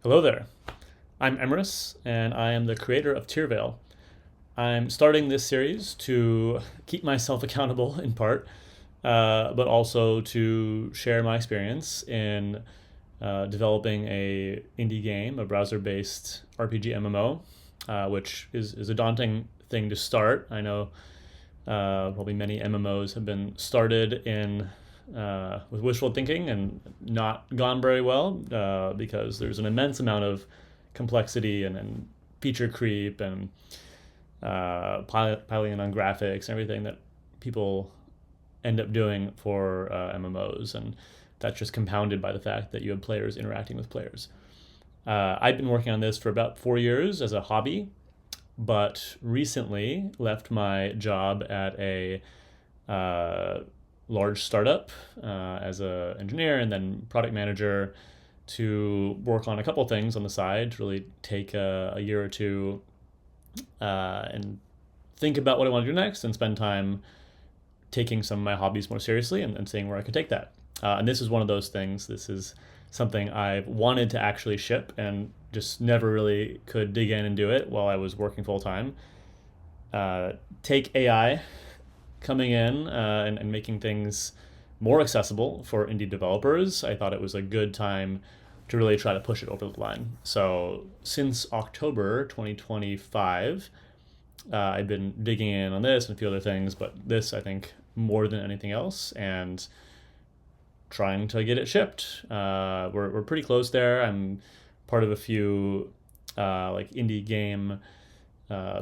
Hello there. I'm Emrys, and I am the creator of Tirvale. I'm starting this series to keep myself accountable in part, but also to share my experience in developing a indie game, a browser-based RPG MMO, which is a daunting thing to start. I know probably many MMOs have been started in with wishful thinking and not gone very well because there's an immense amount of complexity and feature creep and piling on graphics and everything that people end up doing for MMOs, and that's just compounded by the fact that you have players interacting with players. I've been working on this for about 4 years as a hobby, but recently left my job at a uh, large startup as an engineer and then product manager to work on a couple things on the side to really take a year or two and think about what I want to do next and spend time taking some of my hobbies more seriously and seeing where I could take that. And this is one of those things. This is something I've wanted to actually ship and just never really could dig in and do it while I was working full time. Take AI coming in and making things more accessible for indie developers. I thought it was a good time to really try to push it over the line. So since October 2025, I've been digging in on this and a few other things, but this I think more than anything else, and trying to get it shipped. We're pretty close there. I'm part of a few like indie game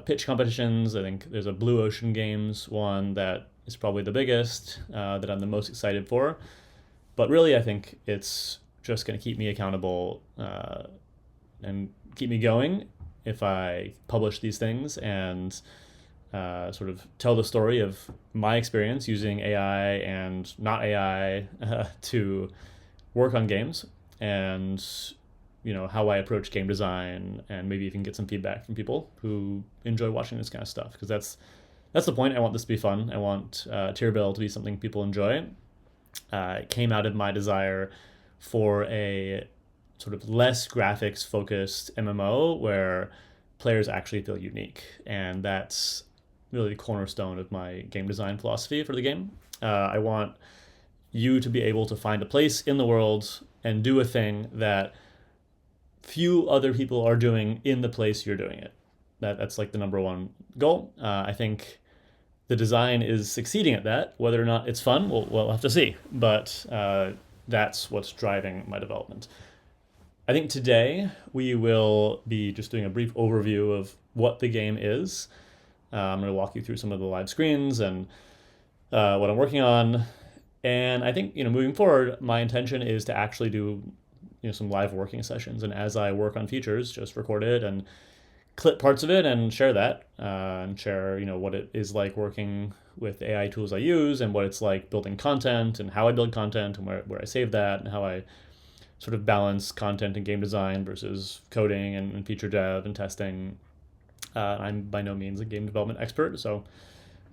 pitch competitions. I think there's a Blue Ocean Games one that is probably the biggest that I'm the most excited for. But really, I think it's just going to keep me accountable and keep me going if I publish these things and sort of tell the story of my experience using AI and not AI to work on games, and how I approach game design, and maybe even get some feedback from people who enjoy watching this kind of stuff, because that's the point. I want this to be fun. I want Tirvale to be something people enjoy. It came out of my desire for a sort of less graphics focused MMO where players actually feel unique, and that's really the cornerstone of my game design philosophy for the game. I want you to be able to find a place in the world and do a thing that few other people are doing in the place you're doing it. That's like the number one goal. I think the design is succeeding at that. Whether or not it's fun, we'll have to see. But that's what's driving my development. I think today we will be just doing a brief overview of what the game is. I'm going to walk you through some of the live screens and what I'm working on. And I think moving forward, my intention is to actually do some live working sessions. And as I work on features, just record it and clip parts of it and share that and share what it is like working with AI tools I use, and what it's like building content, and how I build content, and where I save that, and how I sort of balance content and game design versus coding and feature dev and testing. I'm by no means a game development expert, so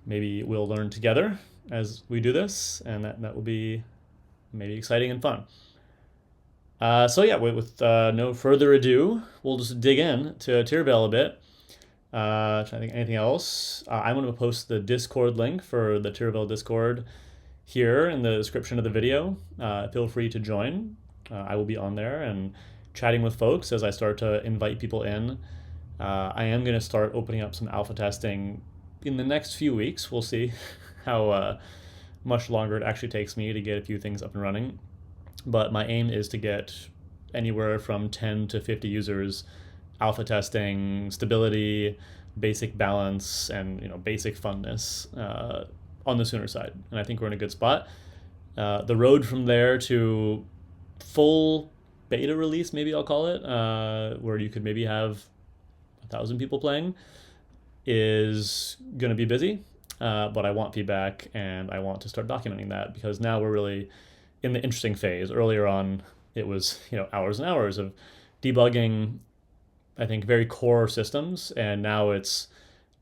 maybe we'll learn together as we do this, and that will be maybe exciting and fun. So yeah, with no further ado, we'll just dig in to Tirvale a bit. Trying to think anything else. I'm going to post the Discord link for the Tirvale Discord here in the description of the video. Feel free to join. I will be on there and chatting with folks as I start to invite people in. I am going to start opening up some alpha testing in the next few weeks. We'll see how much longer it actually takes me to get a few things up and running. But my aim is to get anywhere from 10 to 50 users alpha testing stability, basic balance, and basic funness on the sooner side. And I think we're in a good spot. The road from there to full beta release, maybe I'll call it, where you could maybe have 1,000 people playing, is going to be busy. But I want feedback, and I want to start documenting that, because now we're really in the interesting phase. Earlier on, it was hours and hours of debugging, I think, very core systems, and now it's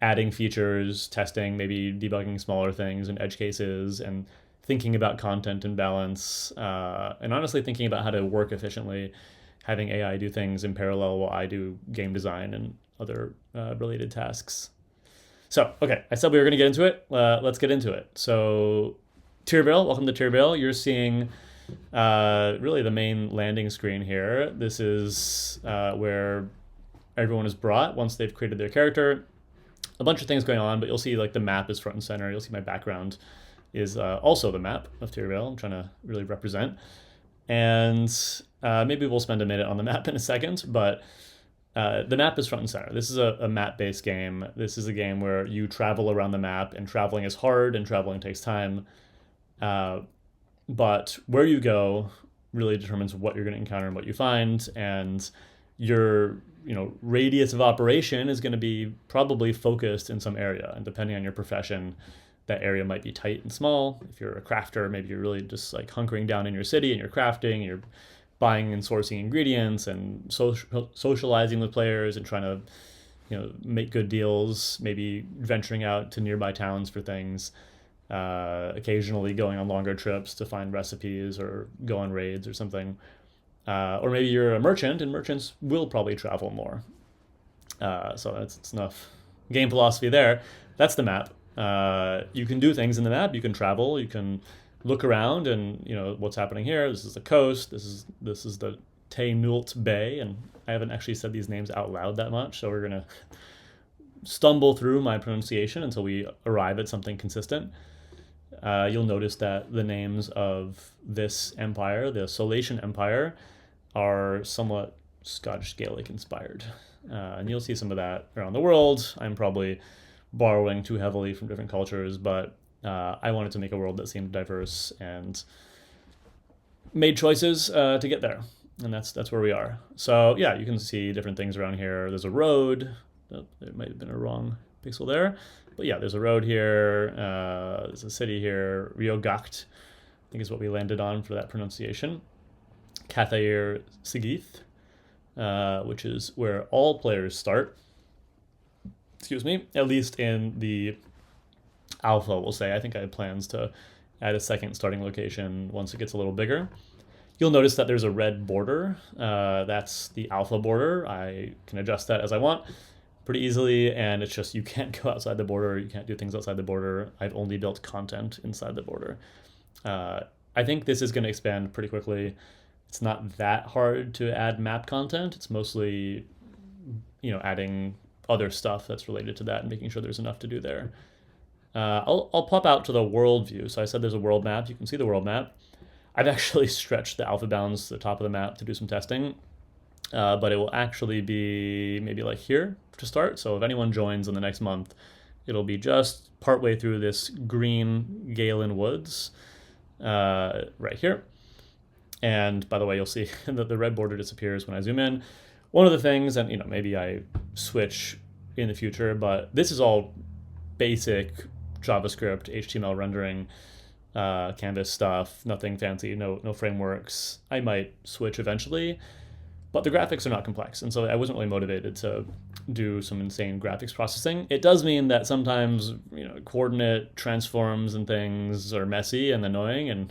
adding features, testing, maybe debugging smaller things and edge cases, and thinking about content and balance, and honestly thinking about how to work efficiently having AI do things in parallel while I do game design and other related tasks. So, okay, I said we were going to get into it. Let's get into it. So, Tirvale, welcome to Tirvale. You're seeing really the main landing screen here. This is where everyone is brought once they've created their character. A bunch of things going on, but you'll see like the map is front and center. You'll see my background is also the map of Tirvale. I'm trying to really represent. And maybe we'll spend a minute on the map in a second, but the map is front and center. This is a map-based game. This is a game where you travel around the map, and traveling is hard, and traveling takes time. But where you go really determines what you're going to encounter and what you find, and your radius of operation is going to be probably focused in some area, and depending on your profession, that area might be tight and small. If you're a crafter, maybe you're really just like hunkering down in your city and you're crafting, and you're buying and sourcing ingredients and socializing with players and trying to make good deals, maybe venturing out to nearby towns for things, occasionally going on longer trips to find recipes or go on raids or something. Or maybe you're a merchant, and merchants will probably travel more. So that's enough game philosophy there. That's the map. You can do things in the map. You can travel. You can look around, and what's happening here. This is the coast. This is the Te Nult Bay, and I haven't actually said these names out loud that much, so we're gonna stumble through my pronunciation until we arrive at something consistent. You'll notice that the names of this empire, the Solatian Empire, are somewhat Scottish Gaelic inspired. And you'll see some of that around the world. I'm probably borrowing too heavily from different cultures, but I wanted to make a world that seemed diverse and made choices to get there. And that's where we are. So yeah, you can see different things around here. There's a road. Oh, there might have been a wrong pixel there. But yeah, there's a road here. There's a city here. Riogacht, I think is what we landed on for that pronunciation. Cathair Sigith, which is where all players start. Excuse me, at least in the alpha, we'll say. I think I have plans to add a second starting location once it gets a little bigger. You'll notice that there's a red border. That's the alpha border. I can adjust that as I want pretty easily, and it's just you can't go outside the border. You can't do things outside the border. I've only built content inside the border. I think this is going to expand pretty quickly. It's not that hard to add map content. It's mostly, adding other stuff that's related to that and making sure there's enough to do there. I'll pop out to the world view. So I said there's a world map. You can see the world map. I've actually stretched the alpha bounds to the top of the map to do some testing, but it will actually be maybe like here to start. So if anyone joins in the next month, it'll be just partway through this green Galen Woods right here. And by the way, you'll see that the red border disappears when I zoom in. One of the things, and maybe I switch in the future, but this is all basic JavaScript, HTML rendering, Canvas stuff, nothing fancy, no frameworks. I might switch eventually, but the graphics are not complex, and so I wasn't really motivated to do some insane graphics processing. It does mean that sometimes coordinate transforms and things are messy and annoying, and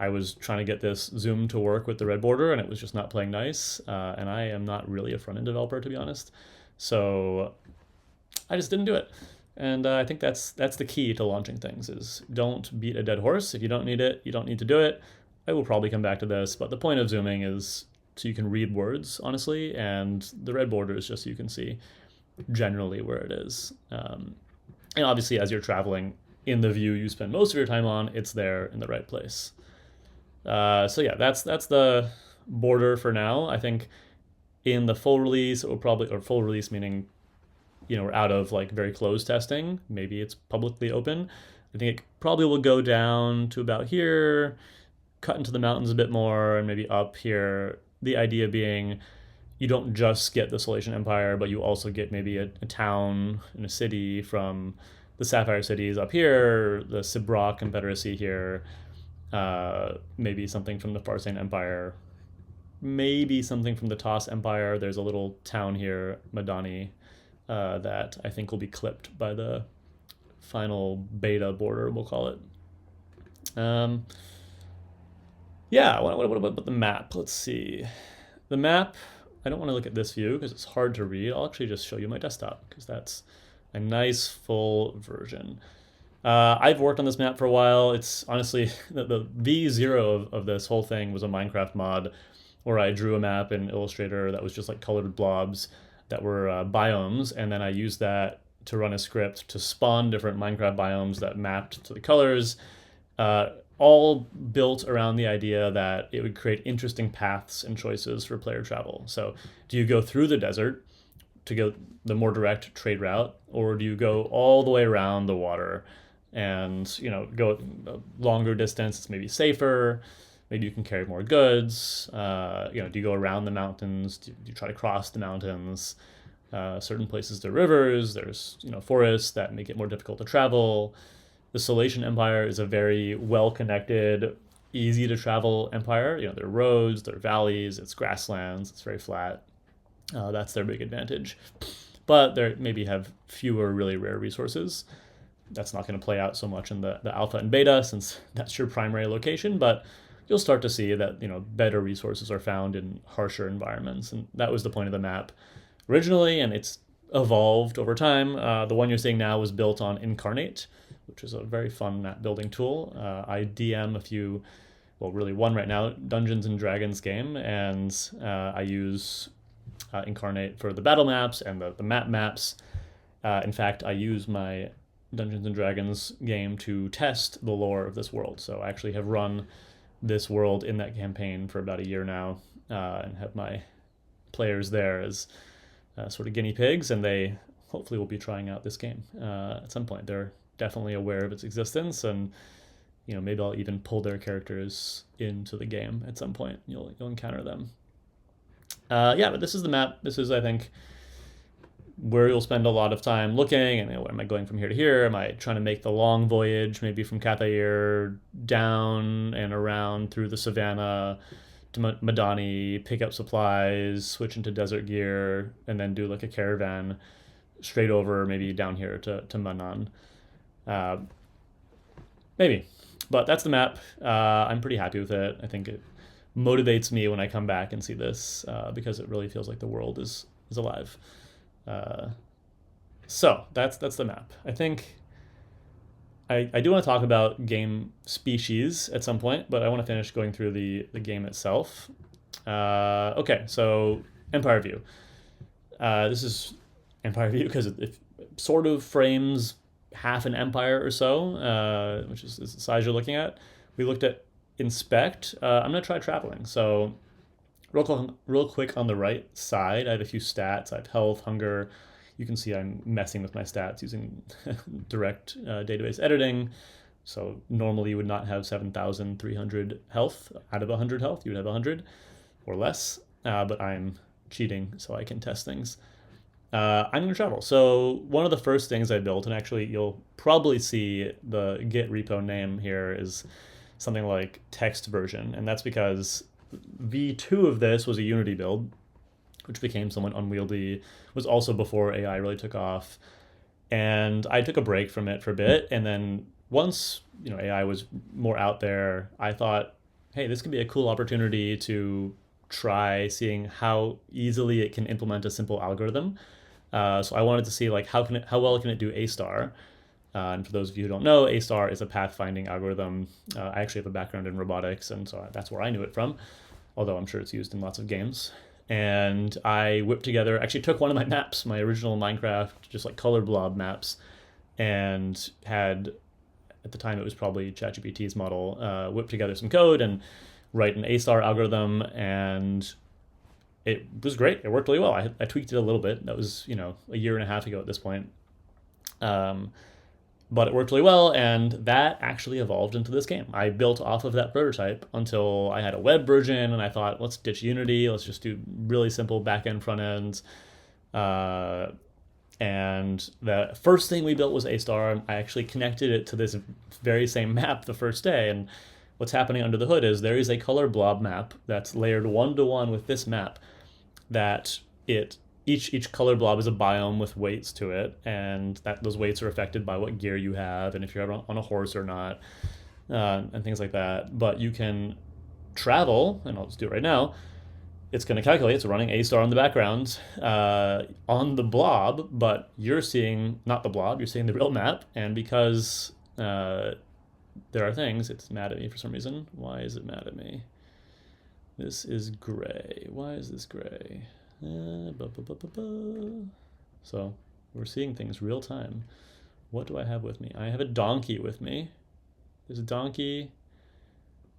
I was trying to get this zoom to work with the red border, and it was just not playing nice, and I am not really a front-end developer, to be honest, so I just didn't do it. And I think that's the key to launching things, is don't beat a dead horse. If you don't need it, you don't need to do it. I will probably come back to this, but the point of zooming is so you can read words, honestly, and the red border is just so you can see generally where it is. And obviously, as you're traveling in the view you spend most of your time on, it's there in the right place. So yeah, that's the border for now. I think in the full release, it will probably, or full release meaning we're out of like very closed testing. Maybe it's publicly open. I think it probably will go down to about here, cut into the mountains a bit more, and maybe up here. The idea being you don't just get the Solatian Empire, but you also get maybe a town and a city from the Sapphire Cities up here, the Sibra Confederacy here, maybe something from the Farsane Empire, maybe something from the Toss Empire. There's a little town here, Madani, that I think will be clipped by the final beta border, we'll call it. Yeah, what about the map? Let's see. the map, I don't want to look at this view because it's hard to read. I'll actually just show you my desktop because that's a nice full version. I've worked on this map for a while. It's honestly, the V0 of this whole thing was a Minecraft mod where I drew a map in Illustrator that was just like colored blobs that were biomes, and then I used that to run a script to spawn different Minecraft biomes that mapped to the colors, all built around the idea that it would create interesting paths and choices for player travel. So do you go through the desert to go the more direct trade route, or do you go all the way around the water and, you know, go a longer distance? It's maybe safer. Maybe you can carry more goods. You know, do you go around the mountains? Do you try to cross the mountains? Certain places there are rivers. There's, you know, forests that make it more difficult to travel. The Salatian Empire is a very well-connected, easy to travel empire. You know, there are roads, there are valleys, it's grasslands, it's very flat. That's their big advantage. But they maybe have fewer really rare resources. That's not going to play out so much in the alpha and beta since that's your primary location, but you'll start to see that, you know, better resources are found in harsher environments. And that was the point of the map originally, and it's evolved over time. The one you're seeing now was built on Incarnate, which is a very fun map building tool. I DM a few, well, really one right now, Dungeons and Dragons game, and I use Incarnate for the battle maps and the map maps. In fact, I use my Dungeons and Dragons game to test the lore of this world. So I actually have run this world in that campaign for about a year now, and have my players there as sort of guinea pigs, and they hopefully will be trying out this game at some point. They're definitely aware of its existence, and, you know, maybe I'll even pull their characters into the game at some point. You'll encounter them. Yeah, but this is the map. This is, I think, where you'll spend a lot of time looking, and, you know, am I going from here to here? Am I trying to make the long voyage, maybe from Cathair down and around through the savannah to Madani, pick up supplies, switch into desert gear, and then do like a caravan straight over, maybe down here to Manan. Maybe. But that's the map. I'm pretty happy with it. I think it motivates me when I come back and see this, because it really feels like the world is alive. So that's the map. I think I do want to talk about game species at some point, but I want to finish going through the game itself. Okay, so Empire View. This is Empire View because it sort of frames half an empire or so, which is the size you're looking at. We looked at Inspect. I'm going to try traveling. So real quick on the right side, I have a few stats. I have health, hunger. You can see I'm messing with my stats using direct database editing. So normally you would not have 7,300 health out of 100 health. You would have 100 or less, but I'm cheating so I can test things. I'm going to travel. So one of the first things I built, and actually you'll probably see the Git repo name here is something like text version, and that's because V2 of this was a Unity build, which became somewhat unwieldy, was also before AI really took off. And I took a break from it for a bit, and then once, you know, AI was more out there, I thought, hey, this could be a cool opportunity to try seeing how easily it can implement a simple algorithm. So I wanted to see, like, how well can it do A star? And for those of you who don't know, A star is a pathfinding algorithm. I actually have a background in robotics, and so that's where I knew it from, although I'm sure it's used in lots of games. And I whipped together, actually took one of my maps, my original Minecraft, just like color blob maps, and had, at the time it was probably ChatGPT's model, whip together some code and write an A star algorithm, and it was great. It worked really well. I tweaked it a little bit. That was, you know, a year and a half ago at this point. But it worked really well, and that actually evolved into this game. I built off of that prototype until I had a web version, and I thought, let's ditch Unity. Let's just do really simple back-end, front-ends. And the first thing we built was A star. I actually connected it to this very same map the first day, and what's happening under the hood is there is a color blob map that's layered one-to-one with this map that each color blob is a biome with weights to it, and that those weights are affected by what gear you have and if you're on a horse or not, and things like that. But you can travel, and I'll just do it right now, it's going to calculate, it's running A star in the background on the blob, but you're seeing not the blob, you're seeing the real map, and because there are things, it's mad at me for some reason. Why is it mad at me? This is gray. Why is this gray? So we're seeing things real time. What do I have with me? I have a donkey with me. This donkey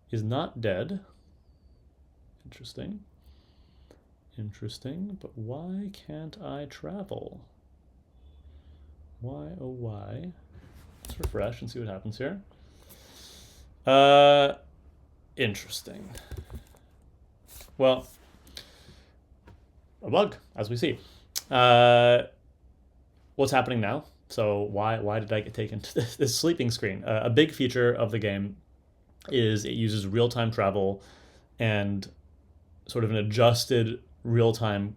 is not dead. Interesting. Interesting, but why can't I travel? Why, oh why? Let's refresh and see what happens here. Interesting. Well, a bug, as we see. What's happening now? So why did I get taken to this sleeping screen? A big feature of the game is it uses real-time travel and sort of an adjusted real-time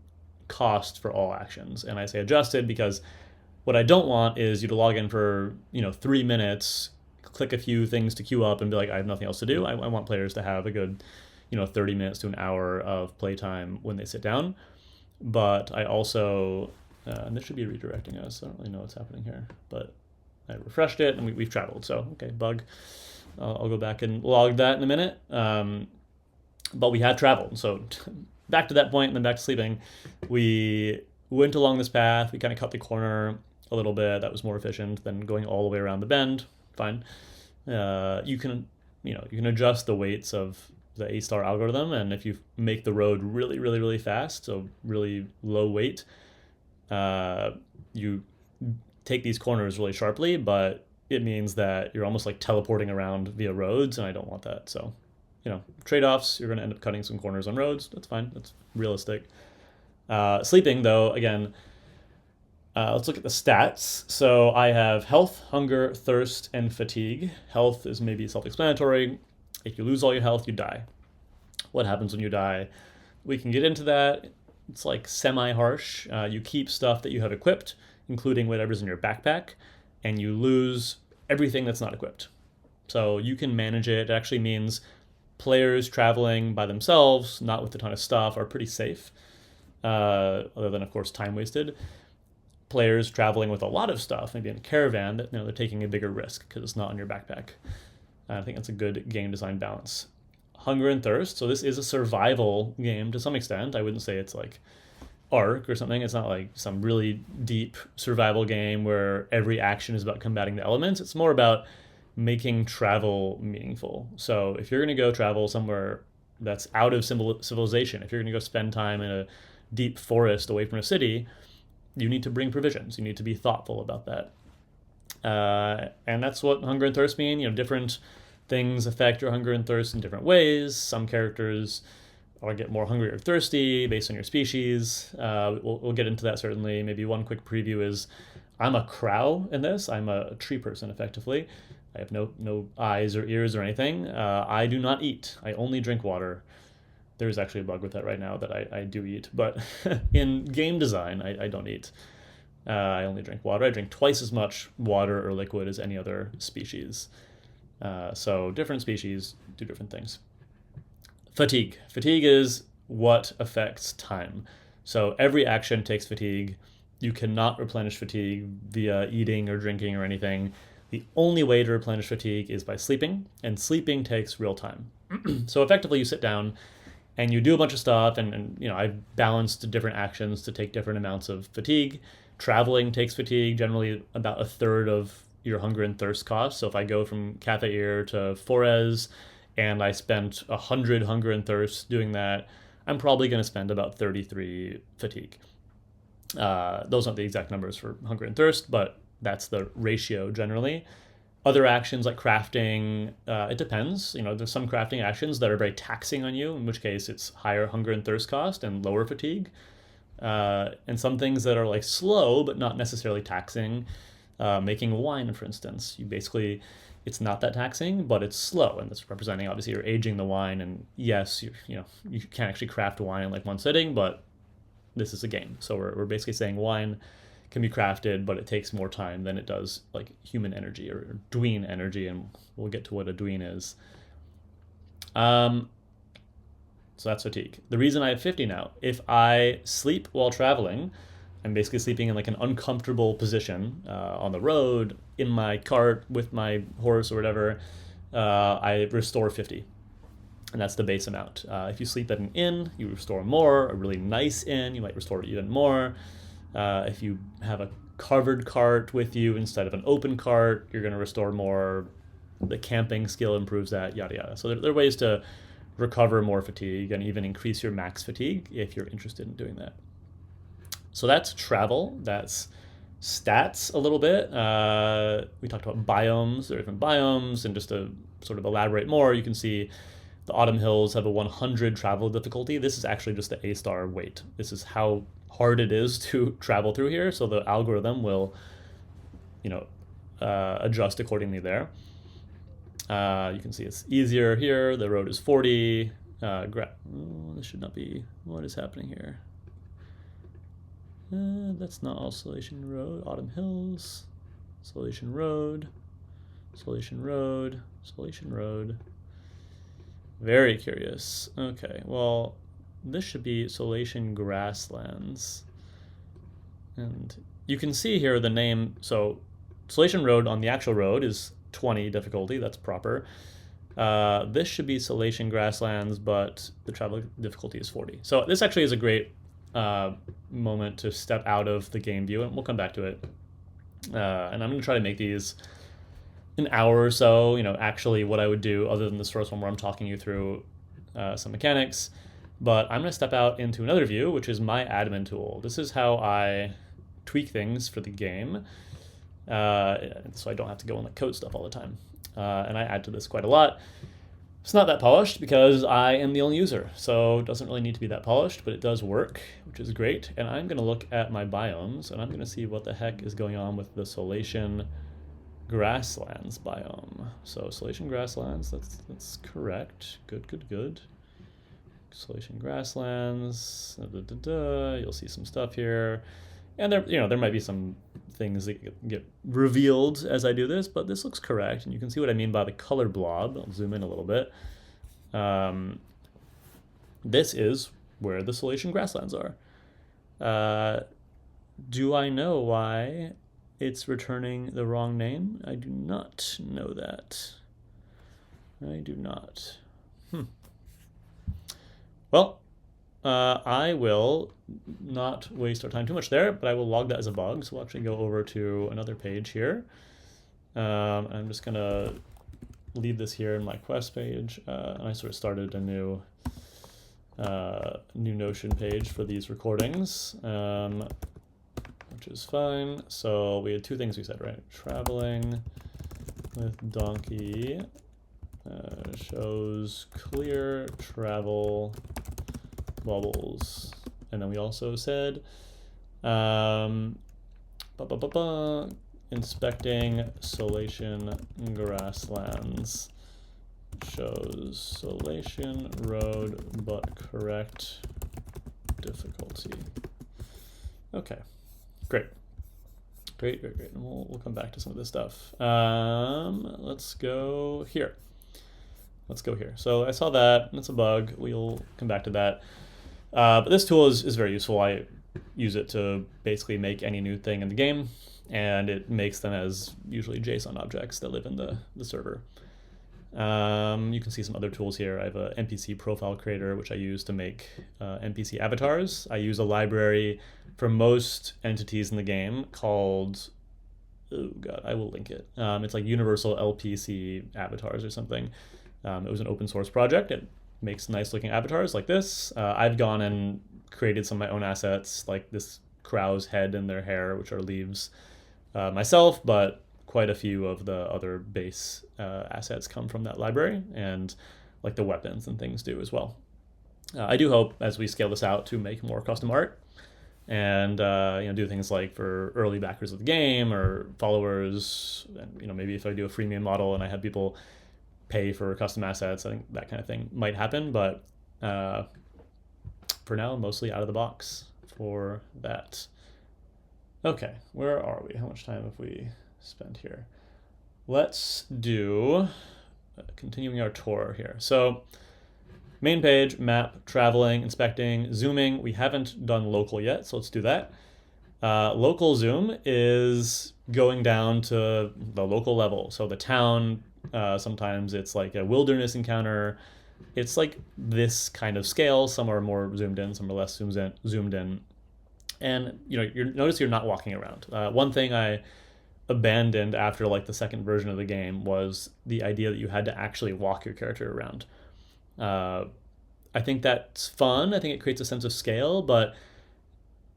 cost for all actions. And I say adjusted because what I don't want is you to log in for 3 minutes, click a few things to queue up and be like, I have nothing else to do. I want players to have a good 30 minutes to an hour of playtime when they sit down. But I also, and this should be redirecting us. I don't really know what's happening here, but I refreshed it and we've traveled. So, okay, bug. I'll go back and log that in a minute. But we have traveled. So back to that point and then back to sleeping. We went along this path. We kind of cut the corner a little bit. That was more efficient than going all the way around the bend. Fine. You can adjust the weights of the A-star algorithm, and if you make the road really, really, really fast, so really low weight, you take these corners really sharply, but it means that you're almost like teleporting around via roads, and I don't want that. So, trade-offs, you're going to end up cutting some corners on roads. That's fine. That's realistic. Sleeping, though, again, let's look at the stats. So I have health, hunger, thirst, and fatigue. Health is maybe self-explanatory. If you lose all your health, you die. What happens when you die? We can get into that. It's like semi-harsh. You keep stuff that you have equipped, including whatever's in your backpack, and you lose everything that's not equipped. So you can manage it. It actually means players traveling by themselves, not with a ton of stuff, are pretty safe, other than, of course, time wasted. Players traveling with a lot of stuff, maybe in a caravan, they're taking a bigger risk because it's not in your backpack. I think that's a good game design balance. Hunger and thirst. So this is a survival game to some extent. I wouldn't say it's like Ark or something. It's not like some really deep survival game where every action is about combating the elements. It's more about making travel meaningful. So if you're going to go travel somewhere that's out of civilization, if you're going to go spend time in a deep forest away from a city, you need to bring provisions. You need to be thoughtful about that. And that's what hunger and thirst mean. Different things affect your hunger and thirst in different ways. Some characters get more hungry or thirsty based on your species. We'll get into that certainly. Maybe one quick preview is I'm a crow in this. I'm a tree person, effectively. I have no eyes or ears or anything. I do not eat. I only drink water. There's actually a bug with that right now that I do eat. But in game design, I don't eat. I only drink water. I drink twice as much water or liquid as any other species. So different species do different things. Fatigue. Fatigue is what affects time. So every action takes fatigue. You cannot replenish fatigue via eating or drinking or anything. The only way to replenish fatigue is by sleeping, and sleeping takes real time. So effectively you sit down and you do a bunch of stuff, and I've balanced different actions to take different amounts of fatigue. Traveling takes fatigue, generally about a third of your hunger and thirst cost. So if I go from Cafeir to Forez and I spent 100 hunger and thirst doing that, I'm probably going to spend about 33 fatigue. Those aren't the exact numbers for hunger and thirst, but that's the ratio generally. Other actions like crafting, it depends. There's some crafting actions that are very taxing on you, in which case it's higher hunger and thirst cost and lower fatigue. And some things that are like slow but not necessarily taxing. Making wine, for instance, it's not that taxing, but it's slow, and that's representing obviously you're aging the wine. And yes, you can't actually craft wine in like one sitting, but this is a game, so we're basically saying wine can be crafted, but it takes more time than it does like human energy or dween energy, and we'll get to what a dween is. So that's fatigue. The reason I have 50 now, if I sleep while traveling, I'm basically sleeping in like an uncomfortable position on the road, in my cart, with my horse or whatever, I restore 50. And that's the base amount. If you sleep at an inn, you restore more. A really nice inn, you might restore even more. If you have a covered cart with you instead of an open cart, you're going to restore more. The camping skill improves that, yada yada. So there are ways to recover more fatigue and even increase your max fatigue if you're interested in doing that. So that's travel. That's stats a little bit. We talked about biomes. There are different biomes, and just to sort of elaborate more, you can see the Autumn Hills have a 100 travel difficulty. This is actually just the A-star weight. This is how hard it is to travel through here. So the algorithm will, adjust accordingly there. You can see it's easier here. The road is 40. This should not be. What is happening here? That's not Solation Road. Autumn Hills. Solation Road. Solation Road. Solation Road. Very curious. Okay, well, this should be Solation Grasslands. And you can see here the name. So Solation Road on the actual road is 20 difficulty. That's proper. This should be Solation Grasslands, but the travel difficulty is 40. So this actually is a great moment to step out of the game view, and we'll come back to it. And I'm going to try to make these an hour or so, actually what I would do other than this first one where I'm talking you through some mechanics. But I'm going to step out into another view, which is my admin tool. This is how I tweak things for the game, so I don't have to go and code stuff all the time. And I add to this quite a lot. It's not that polished because I am the only user, so it doesn't really need to be that polished, but it does work, which is great. And I'm going to look at my biomes, and I'm going to see what the heck is going on with the Solation Grasslands biome. So Solation Grasslands, that's correct. Good. Solation Grasslands. You'll see some stuff here, and there might be some things that get revealed as I do this, but this looks correct, and you can see what I mean by the color blob. I'll zoom in a little bit. This is where the Solation Grasslands are. Do I know why it's returning the wrong name? I do not know that. I do not. Well, I will not waste our time too much there, but I will log that as a bug. So we'll actually go over to another page here. I'm just going to leave this here in my quest page. And I sort of started a new Notion page for these recordings, which is fine. So we had two things we said, right? Traveling with donkey shows clear travel bubbles. And then we also said inspecting Solation Grasslands shows Solation Road but correct difficulty. Okay, great. And we'll come back to some of this stuff. Let's go here. So I saw that, and it's a bug. We'll come back to that. But this tool is very useful. I use it to basically make any new thing in the game, and it makes them as usually JSON objects that live in the server. You can see some other tools here. I have a NPC profile creator, which I use to make NPC avatars. I use a library for most entities in the game called, oh god, I will link it. It's like Universal LPC avatars or something. It was an open source project. It makes nice looking avatars like this. I've gone and created some of my own assets, like this crow's head and their hair, which are leaves myself, but quite a few of the other base assets come from that library, and like the weapons and things do as well. I do hope as we scale this out to make more custom art and do things like for early backers of the game or followers, and maybe if I do a freemium model and I have people pay for custom assets, I think that kind of thing might happen, but for now, mostly out of the box for that. Okay, where are we? How much time have we spent here? Let's do continuing our tour here. So main page, map, traveling, inspecting, zooming. We haven't done local yet, so let's do that. Local zoom is going down to the local level. So the town, sometimes it's like a wilderness encounter. It's like this kind of scale. Some are more zoomed in, some are less zoomed in. And notice you're not walking around. One thing I abandoned after like the second version of the game was the idea that you had to actually walk your character around. I think that's fun. I think it creates a sense of scale, but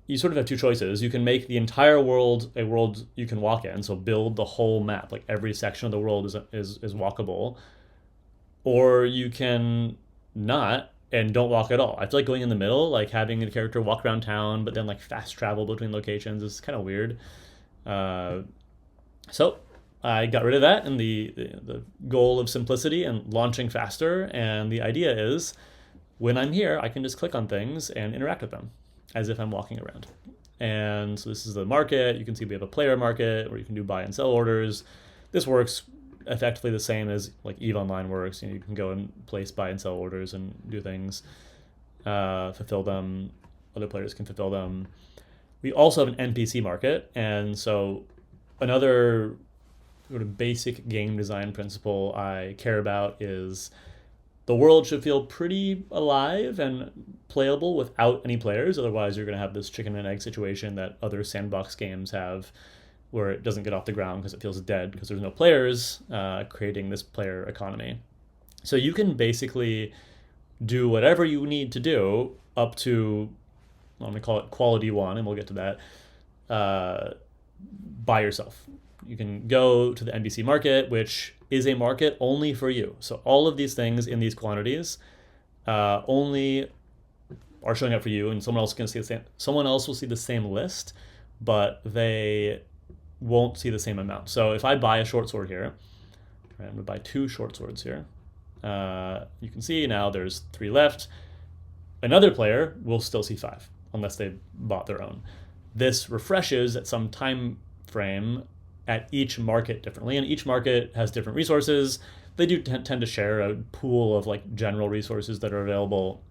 you sort of have two choices. You can make the entire world a world you can walk in, so build the whole map, like every section of the world is walkable, or you can not and don't walk at all. I feel like going in the middle, like having a character walk around town, but then like fast travel between locations is kind of weird. So I got rid of that in the goal of simplicity and launching faster. And the idea is when I'm here, I can just click on things and interact with them as if I'm walking around. And so this is the market. You can see we have a player market where you can do buy and sell orders. This works effectively the same as like EVE Online works. You can go and place buy and sell orders and do things, fulfill them. Other players can fulfill them. We also have an NPC market. And so another sort of basic game design principle I care about is the world should feel pretty alive and playable without any players. Otherwise, you're going to have this chicken and egg situation that other sandbox games have, where it doesn't get off the ground because it feels dead because there's no players, creating this player economy. So you can basically do whatever you need to do up to, I'm going to call it quality 1, and we'll get to that, by yourself. You can go to the NPC market, which is a market only for you. So all of these things in these quantities only are showing up for you, and someone else can see the same. Someone else will see the same list, but they won't see the same amount. So if I buy a short sword here, I'm going to buy 2 short swords here. You can see now there's 3 left. Another player will still see 5 unless they bought their own. This refreshes at some time frame at each market differently, and each market has different resources. They do tend to share a pool of like general resources that are available,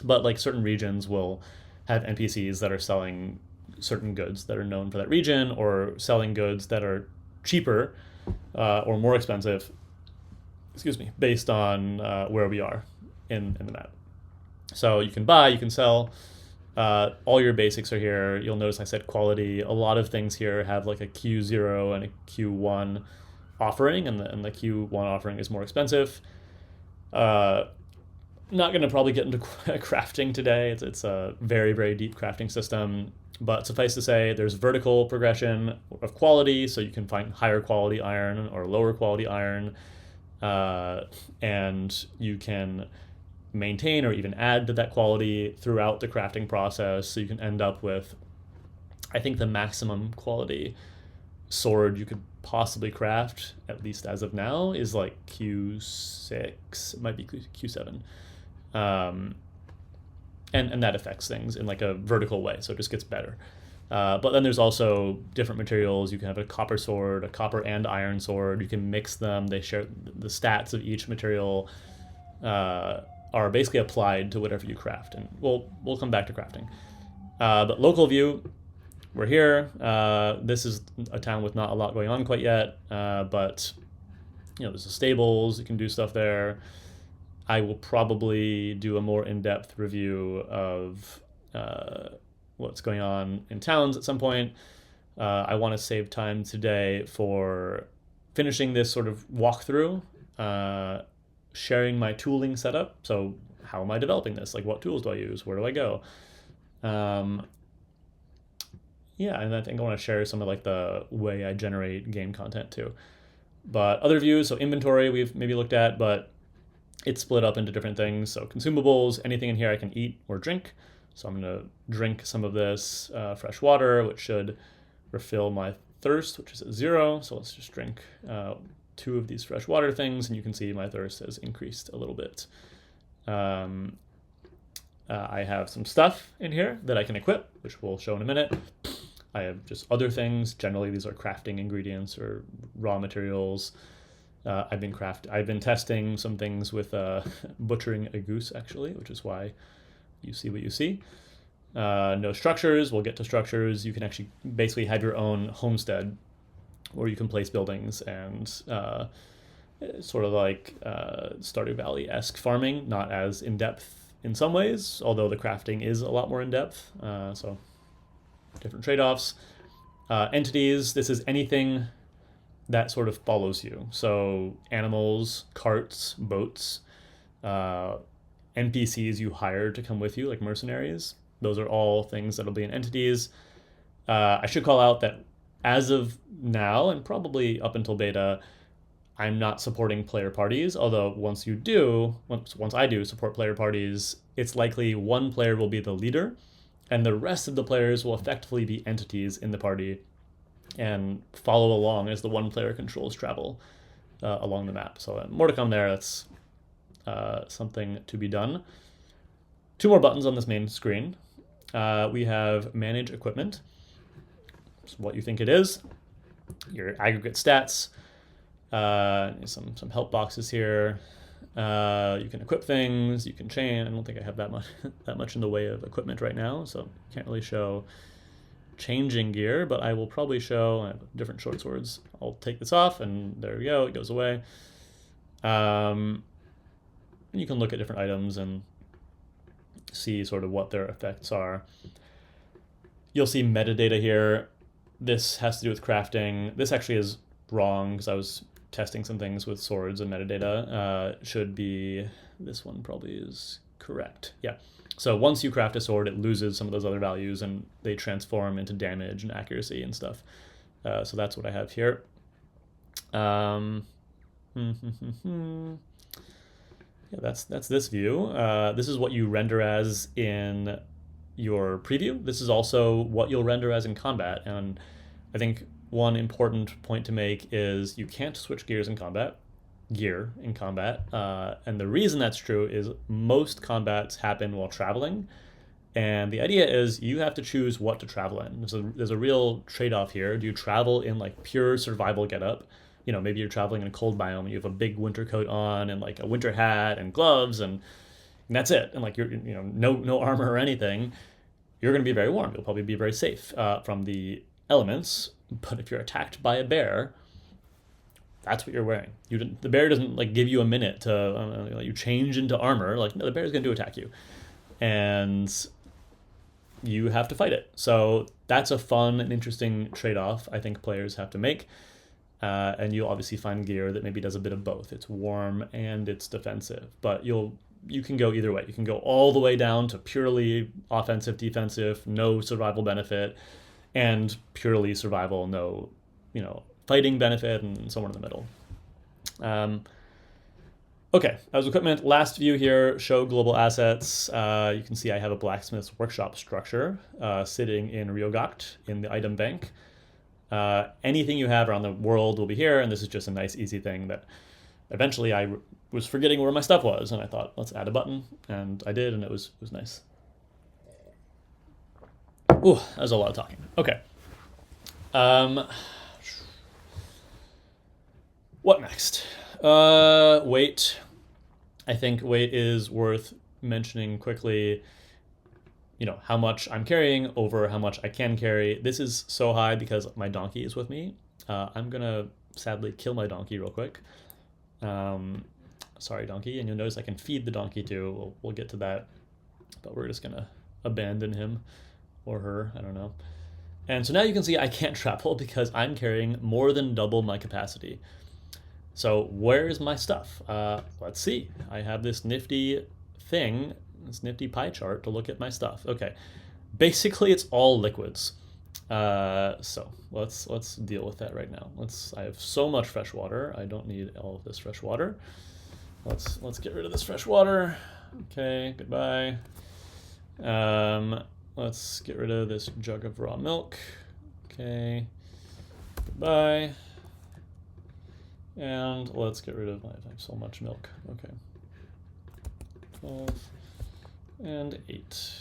but like certain regions will have NPCs that are selling certain goods that are known for that region, or selling goods that are cheaper or more expensive, based on where we are in the map. So you can buy, you can sell. All your basics are here. You'll notice I said quality. A lot of things here have like a Q0 and a Q1 offering, and the Q1 offering is more expensive. Not going to probably get into crafting today. It's a very, very deep crafting system, but suffice to say there's vertical progression of quality, so you can find higher quality iron or lower quality iron, and you can maintain or even add to that quality throughout the crafting process. So you can end up with, I think, the maximum quality sword you could possibly craft, at least as of now, is like Q6. It might be Q7. And that affects things in like a vertical way, so it just gets better. But then there's also different materials. You can have a copper sword, a copper and iron sword. You can mix them. They share the stats of each material. Are basically applied to whatever you craft, and we'll come back to crafting. But local view, we're here. This is a town with not a lot going on quite yet, but there's the stables. You can do stuff there. I will probably do a more in-depth review of what's going on in towns at some point. I want to save time today for finishing this sort of walkthrough. Sharing my tooling setup. So how am I developing this? Like, what tools do I use? Where do I go? And I think I want to share some of like the way I generate game content too. But other views, so inventory we've maybe looked at, but it's split up into different things. So consumables, anything in here I can eat or drink. So I'm going to drink some of this fresh water, which should refill my thirst, which is at 0. So let's just drink 2 of these fresh water things, and you can see my thirst has increased a little bit. I have some stuff in here that I can equip, which we'll show in a minute. I have just other things. Generally, these are crafting ingredients or raw materials. I've been testing some things with butchering a goose, actually, which is why you see what you see. No structures. We'll get to structures. You can actually basically have your own homestead where you can place buildings and sort of like Stardew Valley-esque farming, not as in-depth in some ways, although the crafting is a lot more in-depth. So different trade-offs. Entities, this is anything that sort of follows you. So animals, carts, boats, NPCs you hire to come with you, like mercenaries. Those are all things that'll be in entities. I should call out that as of now, and probably up until beta, I'm not supporting player parties, although once I do support player parties, it's likely one player will be the leader, and the rest of the players will effectively be entities in the party and follow along as the one player controls travel along the map. So more to come there. That's something to be done. 2 more buttons on this main screen. We have Manage Equipment. So what you think it is. Your aggregate stats. Some help boxes here. You can equip things. You can chain. I don't think I have that much in the way of equipment right now, so can't really show changing gear, but I will probably show I have different short swords. I'll take this off, and there we go. It goes away. You can look at different items and see sort of what their effects are. You'll see metadata here. This has to do with crafting. This actually is wrong because I was testing some things with swords and metadata. Should be, this one probably is correct. Yeah. So once you craft a sword, it loses some of those other values and they transform into damage and accuracy and stuff. So that's what I have here. Yeah, that's this view. This is what you render as in your preview. This is also what you'll render as in combat. And I think one important point to make is you can't switch gear in combat. And the reason that's true is most combats happen while traveling. And the idea is you have to choose what to travel in. So there's a real trade-off here. Do you travel in like pure survival getup? You know, maybe you're traveling in a cold biome and you have a big winter coat on and like a winter hat and gloves and that's it. And like no armor or anything. You're going to be very warm. You'll probably be very safe from the elements. But if you're attacked by a bear, that's what you're wearing. The bear doesn't like give you a minute to you change into armor. Like, no, the bear is going to attack you, and you have to fight it. So that's a fun and interesting trade-off I think players have to make. And you'll obviously find gear that maybe does a bit of both. It's warm and it's defensive, but you can go either way. You can go all the way down to purely offensive, defensive, no survival benefit, and purely survival, no, fighting benefit, and somewhere in the middle. Okay, as equipment, last view here, show global assets. You can see I have a blacksmith's workshop structure sitting in Ryogakt in the item bank. Anything you have around the world will be here, and this is just a nice, easy thing that eventually I was forgetting where my stuff was, and I thought, let's add a button, and I did, and it was nice. Ooh, that was a lot of talking. Okay. What next? Weight. I think weight is worth mentioning quickly. How much I'm carrying over how much I can carry. This is so high because my donkey is with me. I'm gonna sadly kill my donkey real quick. Sorry, donkey. And you'll notice I can feed the donkey too. We'll get to that, but we're just gonna abandon him. Or her, I don't know. And so now you can see I can't travel because I'm carrying more than double my capacity. So where's my stuff? Let's see. I have this nifty thing, this nifty pie chart to look at my stuff. Okay, basically it's all liquids. So let's deal with that right now. I have so much fresh water. I don't need all of this fresh water. Let's get rid of this fresh water. Okay, goodbye. Let's get rid of this jug of raw milk. Okay, goodbye. And let's get rid of, I have so much milk. Okay, 12 and 8.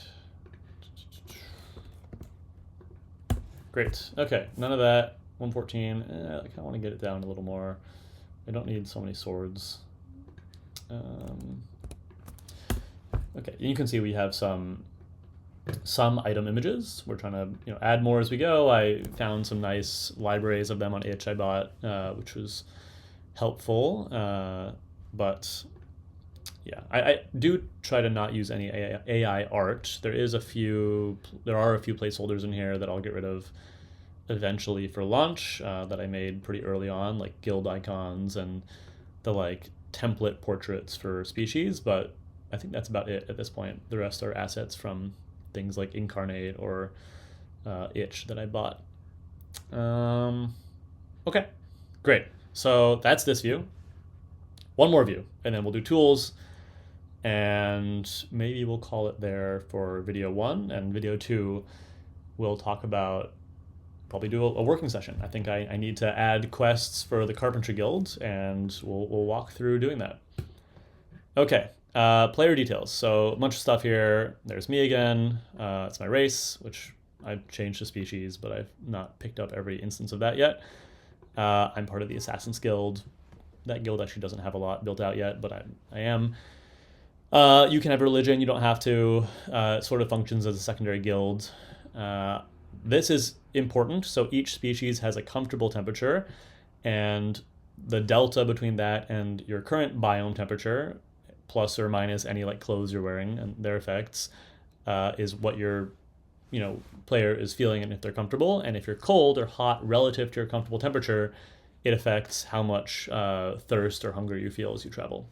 Great, okay, none of that. 114, I kind of want to get it down a little more. I don't need so many swords. Okay, you can see we have some item images. We're trying to add more as we go. I found some nice libraries of them on itch I bought, which was helpful. But yeah, I do try to not use any AI art. There are a few placeholders in here that I'll get rid of eventually for launch, that I made pretty early on, like guild icons and the like template portraits for species, but I think that's about it at this point. The rest are assets from things like Incarnate or Itch that I bought. Okay, great. So that's this view. One more view, and then we'll do tools, and maybe we'll call it there for video 1, and video 2 we'll talk about, probably do a working session. I think I need to add quests for the Carpentry Guild, and we'll walk through doing that. Okay, player details. So a bunch of stuff here. There's me again. It's my race, which I've changed to species, but I've not picked up every instance of that yet. I'm part of the Assassin's Guild. That guild actually doesn't have a lot built out yet, but I am. You can have religion. You don't have to. It sort of functions as a secondary guild. This is important. So each species has a comfortable temperature, and the delta between that and your current biome temperature, plus or minus any like clothes you're wearing and their effects, is what your player is feeling and if they're comfortable. And if you're cold or hot relative to your comfortable temperature, it affects how much thirst or hunger you feel as you travel.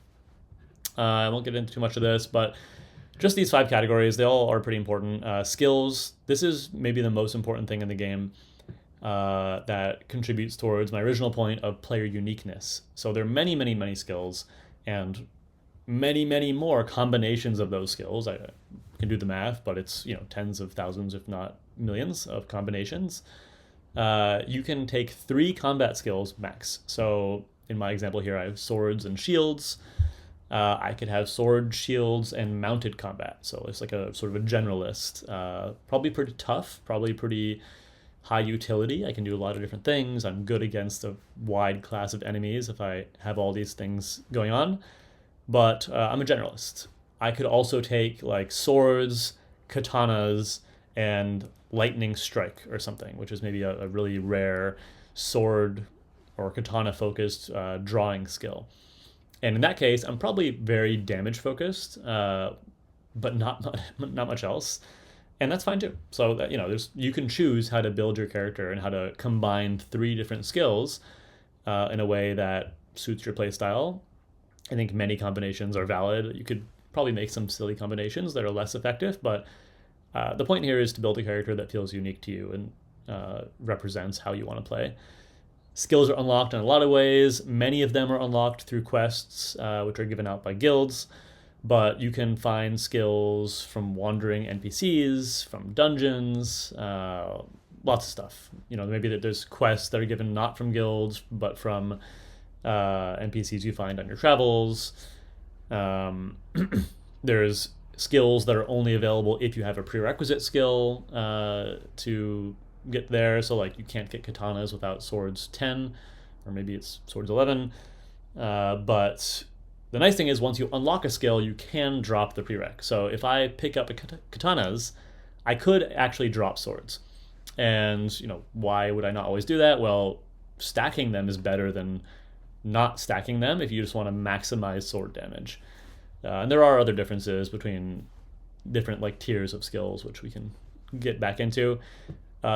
I won't get into too much of this, but just these 5 categories, they all are pretty important. Skills, this is maybe the most important thing in the game, that contributes towards my original point of player uniqueness. So there are many, many, many skills, and many, many more combinations of those skills. I can do the math, but it's tens of thousands, if not millions, of combinations. You can take 3 combat skills max. So in my example here, I have swords and shields. I could have sword, shields, and mounted combat. So it's like a sort of a generalist. Probably pretty tough, probably pretty high utility. I can do a lot of different things. I'm good against a wide class of enemies if I have all these things going on. But I'm a generalist. I could also take like swords, katanas, and lightning strike or something, which is maybe a really rare sword or katana focused drawing skill. And in that case, I'm probably very damage focused, but not much else, and that's fine too. So that you can choose how to build your character and how to combine 3 different skills in a way that suits your playstyle. I think many combinations are valid. You could probably make some silly combinations that are less effective, but the point here is to build a character that feels unique to you and represents how you want to play. Skills are unlocked in a lot of ways. Many of them are unlocked through quests, which are given out by guilds, but you can find skills from wandering NPCs, from dungeons, lots of stuff. Maybe there's quests that are given not from guilds, but from NPCs you find on your travels. There's skills that are only available if you have a prerequisite skill to get there. So like you can't get katanas without swords 10, or maybe it's swords 11. But the nice thing is once you unlock a skill, you can drop the prereq. So if I pick up katanas, I could actually drop swords. And why would I not always do that? Well, stacking them is better than not stacking them if you just want to maximize sword damage. And there are other differences between different like tiers of skills, which we can get back into.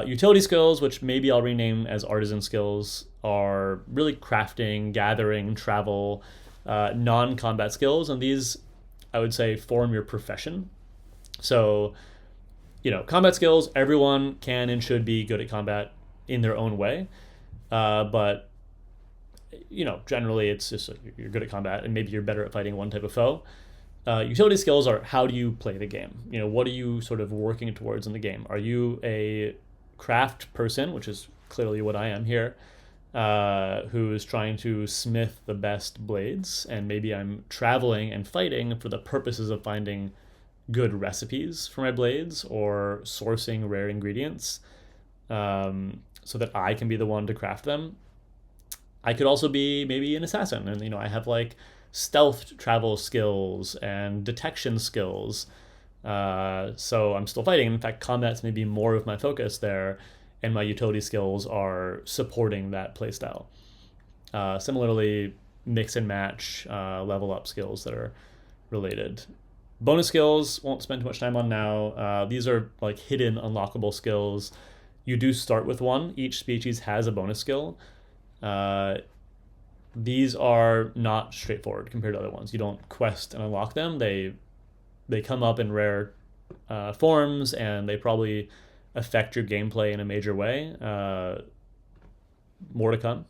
Utility skills, which maybe I'll rename as artisan skills, are really crafting, gathering, travel, non-combat skills, and these, I would say, form your profession. So, combat skills, everyone can and should be good at combat in their own way, but generally it's just you're good at combat and maybe you're better at fighting one type of foe. Utility skills are how do you play the game? What are you sort of working towards in the game? Are you a craft person, which is clearly what I am here, who is trying to smith the best blades, and maybe I'm traveling and fighting for the purposes of finding good recipes for my blades or sourcing rare ingredients so that I can be the one to craft them? I could also be maybe an assassin, and I have like stealth travel skills and detection skills. So I'm still fighting. In fact, combat's maybe more of my focus there, and my utility skills are supporting that playstyle. Similarly, mix and match level up skills that are related. Bonus skills, won't spend too much time on now. These are like hidden unlockable skills. You do start with one. Each species has a bonus skill. These are not straightforward compared to other ones. You don't quest and unlock them. They come up in rare forms, and they probably affect your gameplay in a major way. More to come,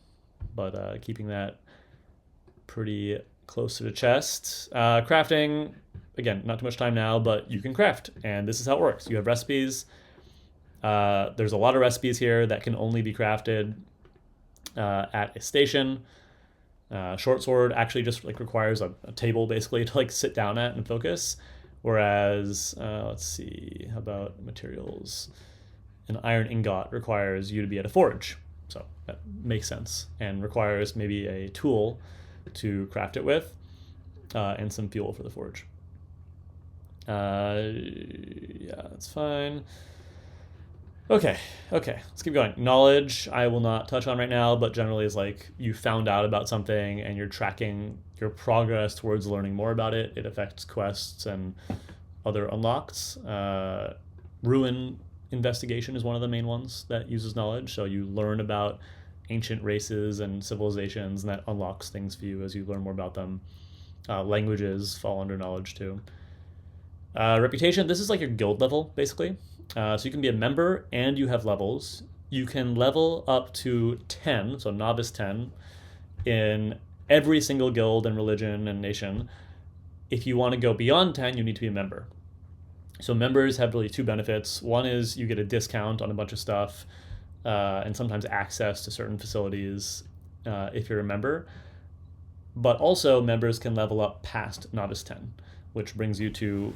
but keeping that pretty close to the chest. Crafting, again, not too much time now, but you can craft, and this is how it works. You have recipes. There's a lot of recipes here that can only be crafted at a station. Short sword actually just like requires a table basically to like sit down at and focus. Whereas, let's see, how about materials? An iron ingot requires you to be at a forge. So that makes sense, and requires maybe a tool to craft it with, and some fuel for the forge. Yeah, that's fine. Okay, let's keep going. Knowledge, I will not touch on right now, but generally is like you found out about something and you're tracking your progress towards learning more about it. It affects quests and other unlocks. Ruin investigation is one of the main ones that uses knowledge. So you learn about ancient races and civilizations, and that unlocks things for you as you learn more about them. Languages fall under knowledge too. Reputation, this is like your guild level, basically. So you can be a member and you have levels. You can level up to 10, so novice 10, in every single guild and religion and nation. If you want to go beyond 10, you need to be a member. So members have really two benefits. One is you get a discount on a bunch of stuff, and sometimes access to certain facilities if you're a member. But also members can level up past novice 10, which brings you to,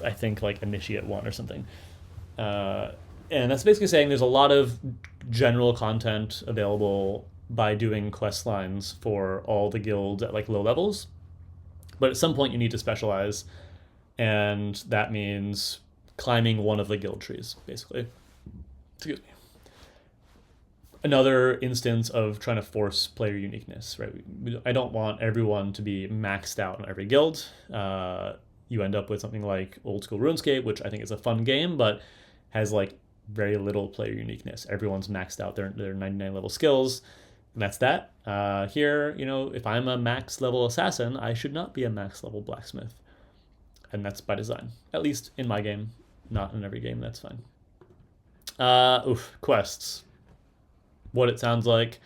I think like initiate 1 or something. And that's basically saying there's a lot of general content available by doing quest lines for all the guilds at like low levels. But at some point you need to specialize, and that means climbing one of the guild trees, basically. Excuse me. Another instance of trying to force player uniqueness, right? I don't want everyone to be maxed out in every guild. You end up with something like old school RuneScape, which I think is a fun game, but has like very little player uniqueness. Everyone's maxed out their 99 level skills, and that's that. Here, if I'm a max level assassin, I should not be a max level blacksmith. And that's by design. At least in my game. Not in every game, that's fine. Quests. What it sounds like.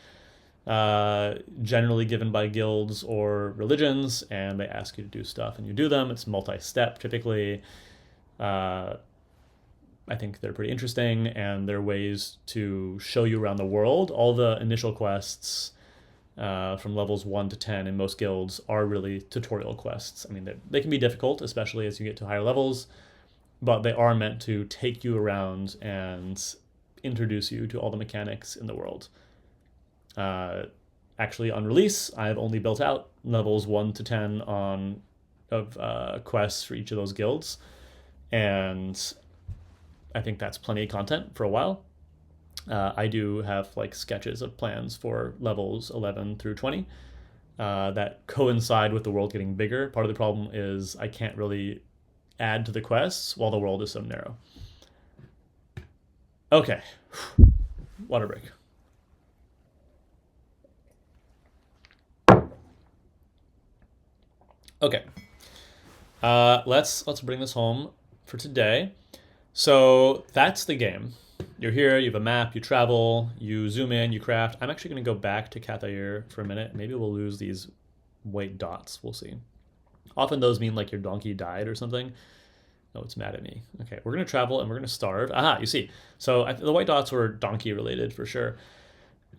Generally given by guilds or religions, and they ask you to do stuff and you do them. It's multi-step typically. I think they're pretty interesting, and they're ways to show you around the world. All the initial quests from levels 1 to 10 in most guilds are really tutorial quests. I mean, they can be difficult, especially as you get to higher levels, but they are meant to take you around and introduce you to all the mechanics in the world. Actually, on release, I've only built out levels 1 to 10 of quests for each of those guilds, and I think that's plenty of content for a while. I do have like sketches of plans for levels 11 through 20 that coincide with the world getting bigger. Part of the problem is I can't really add to the quests while the world is so narrow. Okay, water break. Okay, let's bring this home for today. So that's the game. You're here, you have a map, you travel, you zoom in, you craft. I'm actually going to go back to Cathair for a minute. Maybe we'll lose these white dots. We'll see. Often those mean like your donkey died or something. No, it's mad at me. Okay, we're going to travel and we're going to starve. Aha, you see. So the white dots were donkey related for sure.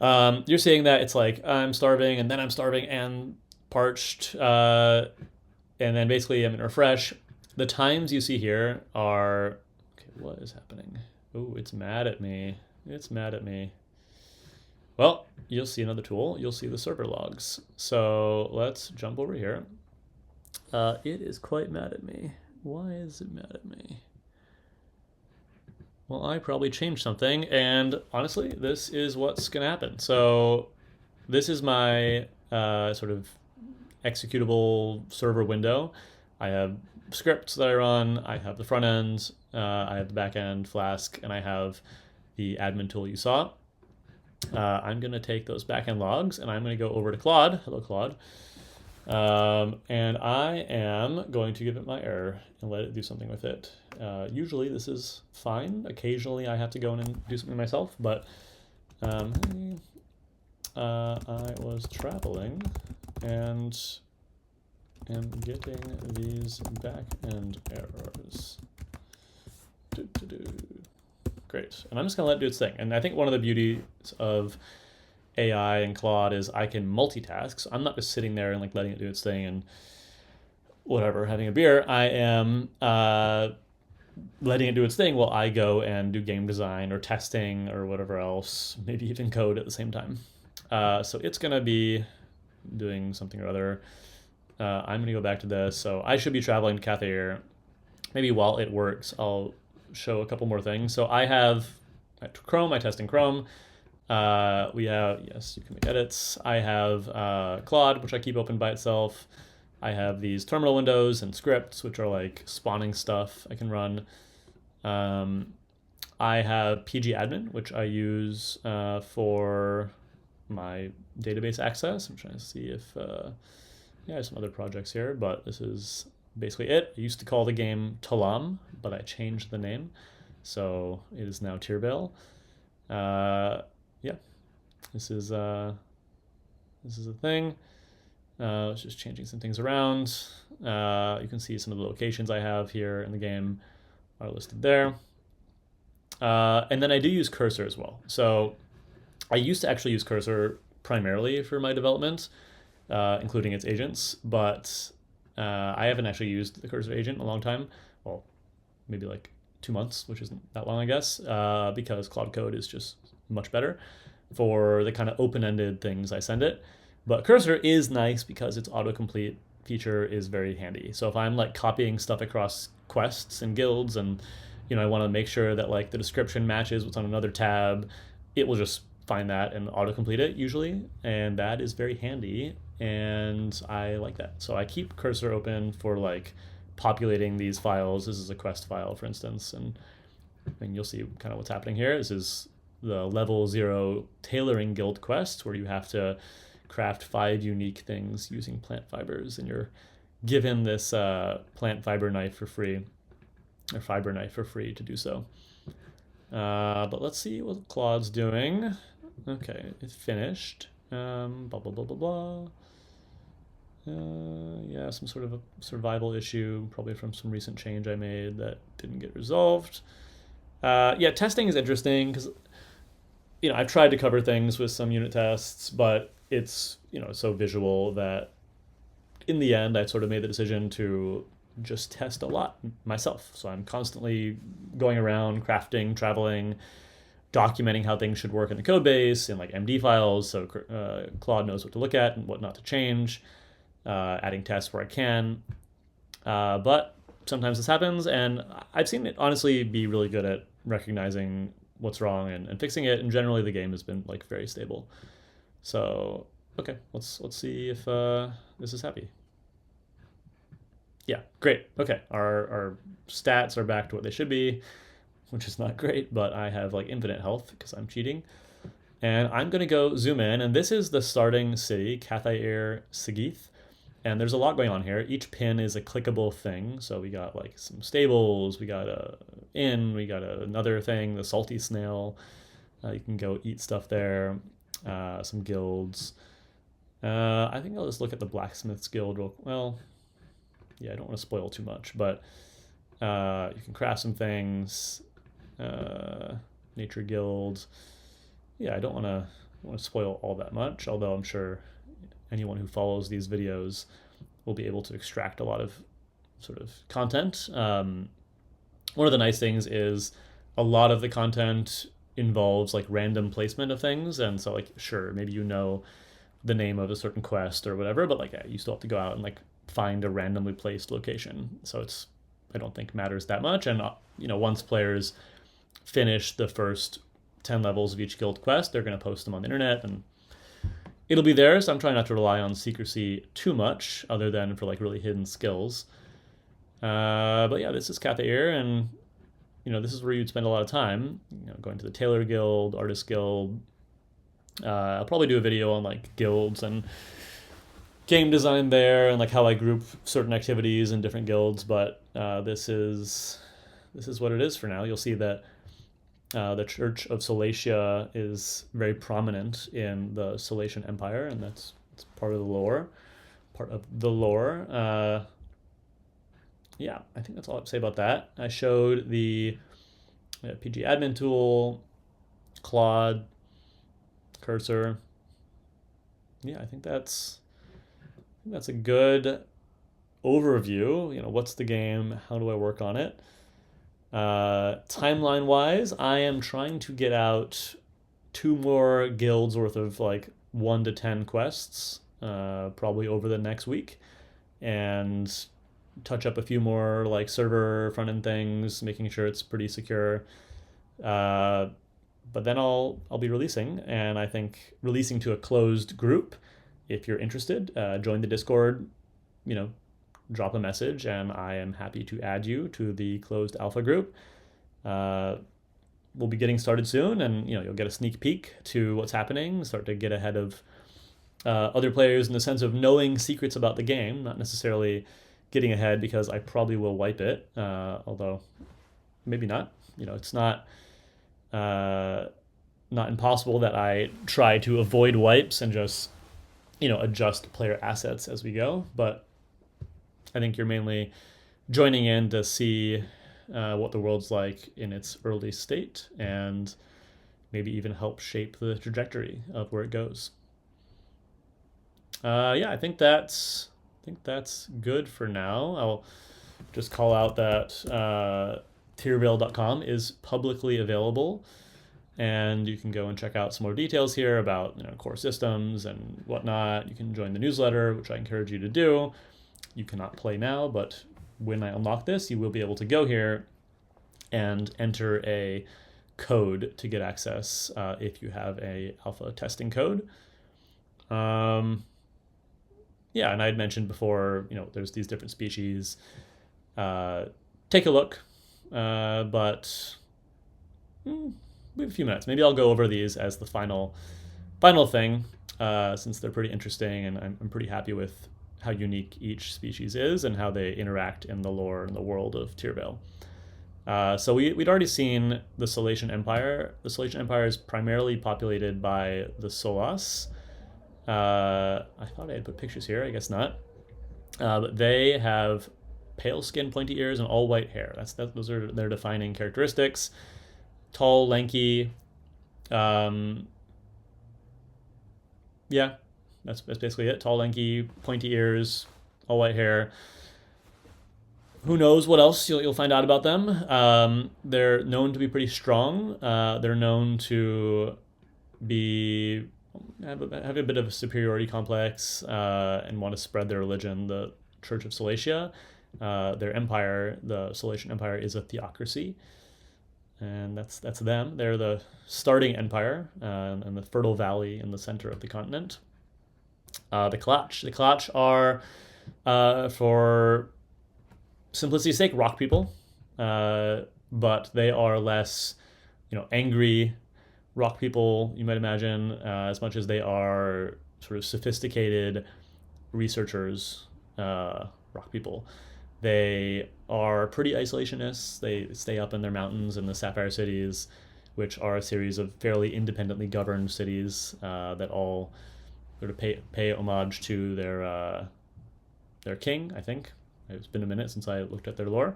You're seeing that it's like I'm starving and then I'm starving and parched. And then basically I'm going to refresh. The times you see here are... Okay, what is happening? Oh, it's mad at me. It's mad at me. Well, you'll see another tool. You'll see the server logs. So let's jump over here. It is quite mad at me. Why is it mad at me? Well, I probably changed something, and honestly, this is what's going to happen. So this is my sort of executable server window. I have scripts that I run. I have the front end. I have the back end, Flask, and I have the admin tool you saw. I'm going to take those backend logs and I'm going to go over to Claude. Hello, Claude. And I am going to give it my error and let it do something with it. Usually this is fine. Occasionally I have to go in and do something myself, but I was traveling and am getting these backend errors. Great. And I'm just going to let it do its thing. And I think one of the beauties of AI and Claude is I can multitask. So I'm not just sitting there and like letting it do its thing and whatever, having a beer. I am letting it do its thing while I go and do game design or testing or whatever else, maybe even code at the same time. So it's going to be doing something or other. I'm going to go back to this. So I should be traveling to Cathay Air. Maybe while it works, I'll show a couple more things. So I have Chrome, I test in Chrome. We have, yes, you can make edits. I have Claude, which I keep open by itself. I have these terminal windows and scripts, which are like spawning stuff I can run. I have pgadmin, which I use for my database access. I'm trying to see if, yeah, I have some other projects here, but this is basically it. I used to call the game Talam, but I changed the name. So it is now Tirvale. Yeah, this is a thing. It's just changing some things around. You can see some of the locations I have here in the game are listed there. And then I do use Cursor as well. So I used to actually use Cursor primarily for my development, including its agents, but I haven't actually used the Cursor agent in a long time. Well, maybe like 2 months, which isn't that long, I guess, because Cloud Code is just much better for the kind of open-ended things I send it. But Cursor is nice because its autocomplete feature is very handy. So if I'm like copying stuff across quests and guilds and I want to make sure that like the description matches what's on another tab, it will just find that and autocomplete it usually, and that is very handy and I like that. So I keep Cursor open for like populating these files. This is a quest file, for instance, and you'll see kind of what's happening here. This is the level 0 tailoring guild quest where you have to craft 5 unique things using plant fibers, and you're given this plant fiber knife for free, or fiber knife for free to do so. But let's see what Claude's doing. Okay, it's finished. Blah, blah, blah, blah, blah. Yeah, some sort of a survival issue, probably from some recent change I made that didn't get resolved. Yeah, testing is interesting because, I've tried to cover things with some unit tests, but it's, so visual that in the end, I sort of made the decision to just test a lot myself. So I'm constantly going around, crafting, traveling, documenting how things should work in the code base in like MD files, so Claude knows what to look at and what not to change, adding tests where I can. But sometimes this happens, and I've seen it honestly be really good at recognizing what's wrong and fixing it, and generally the game has been like very stable. So okay, let's see if this is happy. Yeah, great. Okay, our stats are back to what they should be, which is not great, but I have like infinite health because I'm cheating. And I'm gonna go zoom in, and this is the starting city, Cathay Air Sigith. And there's a lot going on here. Each pin is a clickable thing. So we got like some stables, we got a inn, we got another thing, the salty snail. You can go eat stuff there. Some guilds. I think I'll just look at the blacksmith's guild well. Yeah, I don't want to spoil too much, but you can craft some things. Nature guild. Yeah, I don't want to spoil all that much, although I'm sure anyone who follows these videos will be able to extract a lot of sort of content. One of the nice things is a lot of the content involves like random placement of things, and so like sure, maybe you know the name of a certain quest or whatever, but like you still have to go out and like find a randomly placed location. So it's, I don't think, matters that much. And once players finish the first 10 levels of each guild quest, they're going to post them on the internet and it'll be there. So I'm trying not to rely on secrecy too much, other than for like really hidden skills. But yeah, this is Cathair, and this is where you'd spend a lot of time, going to the Tailor Guild, Artist Guild. I'll probably do a video on like guilds and game design there, and like how I group certain activities in different guilds. But this is what it is for now. You'll see that the Church of Solacia is very prominent in the Solatian Empire, and that's part of the lore. Yeah, I think that's all I have to say about that. I showed the PG admin tool, Claude, cursor. Yeah, I think that's a good overview. What's the game? How do I work on it? Timeline wise, I am trying to get out 2 more guilds worth of like 1 to 10 quests, probably over the next week, and touch up a few more like server front end things, making sure it's pretty secure. But then I'll be releasing, and I think releasing to a closed group. If you're interested, join the Discord, drop a message, and I am happy to add you to the closed alpha group. We'll be getting started soon, and you'll get a sneak peek to what's happening, start to get ahead of other players in the sense of knowing secrets about the game, not necessarily getting ahead because I probably will wipe it, although maybe not. It's not impossible that I try to avoid wipes and just adjust player assets as we go. But I think you're mainly joining in to see what the world's like in its early state, and maybe even help shape the trajectory of where it goes. Yeah, I think that's good for now. I'll just call out that Tirvale.com is publicly available, and you can go and check out some more details here about core systems and whatnot. You can join the newsletter, which I encourage you to do. You cannot play now, but when I unlock this, you will be able to go here and enter a code to get access if you have a alpha testing code. Yeah, and I had mentioned before, there's these different species. Take a look, but we have a few minutes. Maybe I'll go over these as the final thing, since they're pretty interesting, and I'm pretty happy with how unique each species is and how they interact in the lore and the world of Tirvale. So we'd already seen the Solatian Empire. The Solatian Empire is primarily populated by the Solas. I thought I had put pictures here. I guess not. But they have pale skin, pointy ears, and all white hair. Those are their defining characteristics. Tall, lanky. Yeah, that's basically it. Tall, lanky, pointy ears, all white hair. Who knows what else you'll find out about them. They're known to be pretty strong. They're known to have a bit of a superiority complex, and want to spread their religion, the Church of Solacia. Their empire, the Solatian Empire, is a theocracy, and that's them. They're the starting empire, and the fertile valley in the center of the continent. The Klach are, for simplicity's sake, rock people, but they are less, angry rock people, you might imagine, as much as they are sort of sophisticated researchers, rock people. They are pretty isolationists. They stay up in their mountains in the Sapphire Cities, which are a series of fairly independently governed cities that all sort of pay homage to their king, I think. It's been a minute since I looked at their lore.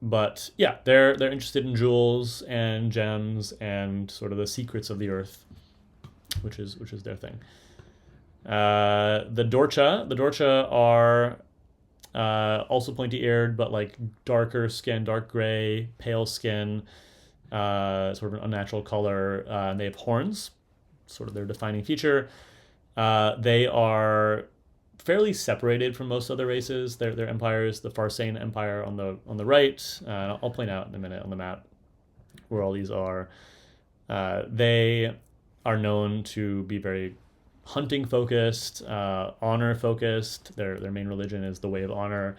But yeah, they're interested in jewels and gems and sort of the secrets of the earth, which is their thing. The Dorcha are also pointy-eared, but like darker skin, dark gray, pale skin, sort of an unnatural color. And they have horns, sort of their defining feature. They are fairly separated from most other races. Their empires, the Farsane Empire on the right. I'll point out in a minute on the map where all these are. They are known to be very hunting focused, honor focused. Their main religion is the Way of Honor,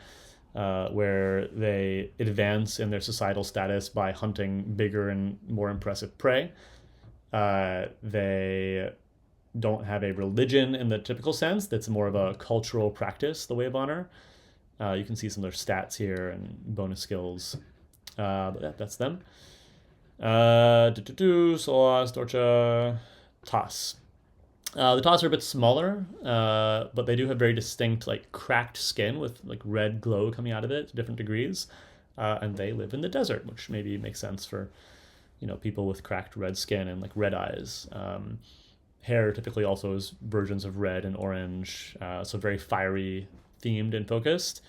where they advance in their societal status by hunting bigger and more impressive prey. They don't have a religion in the typical sense. That's more of a cultural practice, the Way of Honor. You can see some of their stats here and bonus skills. But that's them. Solas, Dorcha, Toss. The Toss are a bit smaller, but they do have very distinct, like, cracked skin with like red glow coming out of it to different degrees. And they live in the desert, which maybe makes sense for, people with cracked red skin and like red eyes. Hair typically also is versions of red and orange, so very fiery themed and focused.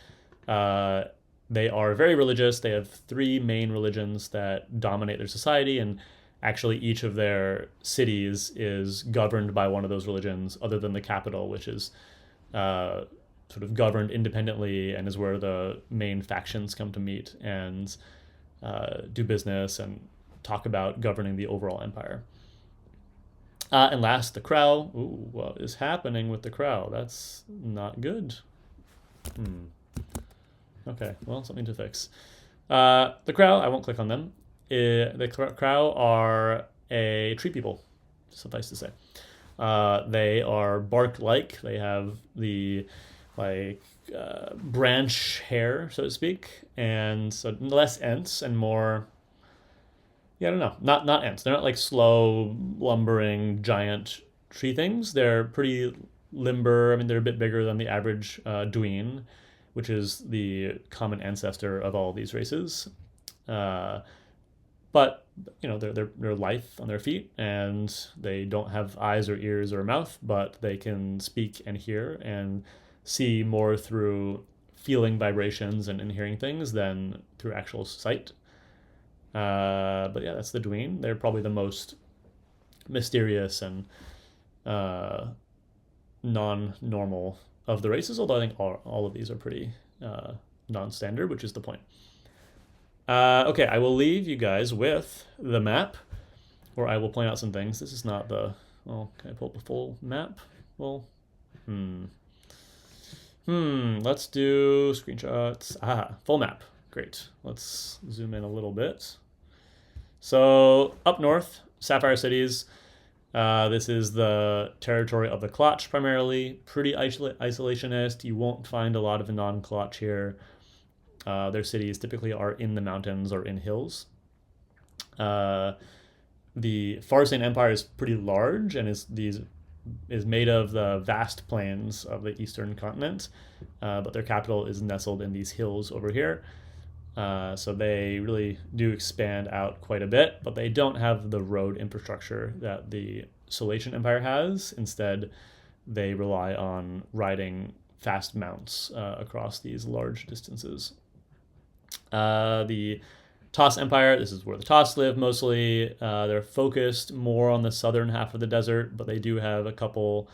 They are very religious. They have 3 main religions that dominate their society, and actually each of their cities is governed by one of those religions other than the capital, which is sort of governed independently and is where the main factions come to meet and do business and talk about governing the overall empire. And last, the Crow. Ooh, what is happening with the Crow? That's not good. Okay, well, something to fix. The Crow, I won't click on them. The Crow are a tree people, suffice to say. They are bark-like. They have the branch hair, so to speak, and so less ents and more. Yeah, I don't know. Not ants. They're not like slow, lumbering, giant tree things. They're pretty limber. I mean, they're a bit bigger than the average Dween, which is the common ancestor of all of these races. But they're lithe on their feet, and they don't have eyes or ears or a mouth, but they can speak and hear and see more through feeling vibrations and hearing things than through actual sight. But yeah, that's the Dween. They're probably the most mysterious and non-normal of the races, although I think all of these are pretty non-standard, which is the point. Okay, I will leave you guys with the map, or I will point out some things. This is not the... Well, can I pull up the full map? Well, let's do screenshots. Full map. Great. Let's zoom in a little bit. So up north, Sapphire Cities. This is the territory of the Klotch primarily. Pretty isolationist. You won't find a lot of non-Klotch here. Their cities typically are in the mountains or in hills. The Farsane Empire is pretty large and is made of the vast plains of the eastern continent, but their capital is nestled in these hills over here. So they really do expand out quite a bit, but they don't have the road infrastructure that the Solatian Empire has. Instead, they rely on riding fast mounts across these large distances. The Toss Empire, this is where the Toss live mostly. They're focused more on the southern half of the desert, but they do have a couple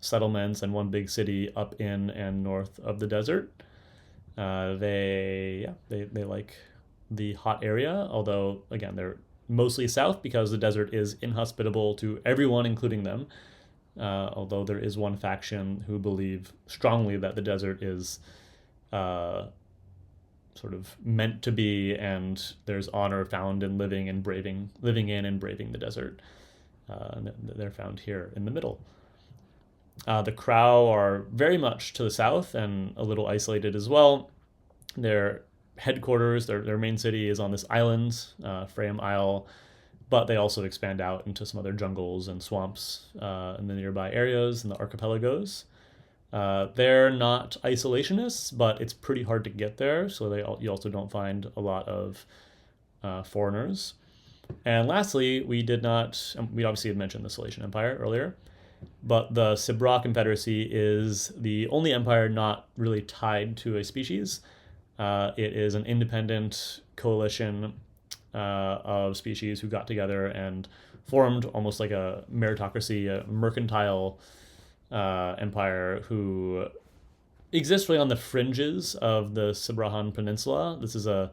settlements and one big city up in and north of the desert. They like the hot area, although again they're mostly south because the desert is inhospitable to everyone, including them. Although there is one faction who believe strongly that the desert is sort of meant to be, and there's honor found in living in and braving the desert. And they're found here in the middle. The Crow are very much to the south and a little isolated as well. Their headquarters, their main city is on this island, Freyam Isle, but they also expand out into some other jungles and swamps in the nearby areas and the archipelagos. They're not isolationists, but it's pretty hard to get there, so you also don't find a lot of foreigners. And lastly, we obviously had mentioned the Solatian Empire earlier, but the Sibra Confederacy is the only empire not really tied to a species. It is an independent coalition of species who got together and formed almost like a meritocracy, a mercantile empire who exists really on the fringes of the Sibrahan Peninsula. This is a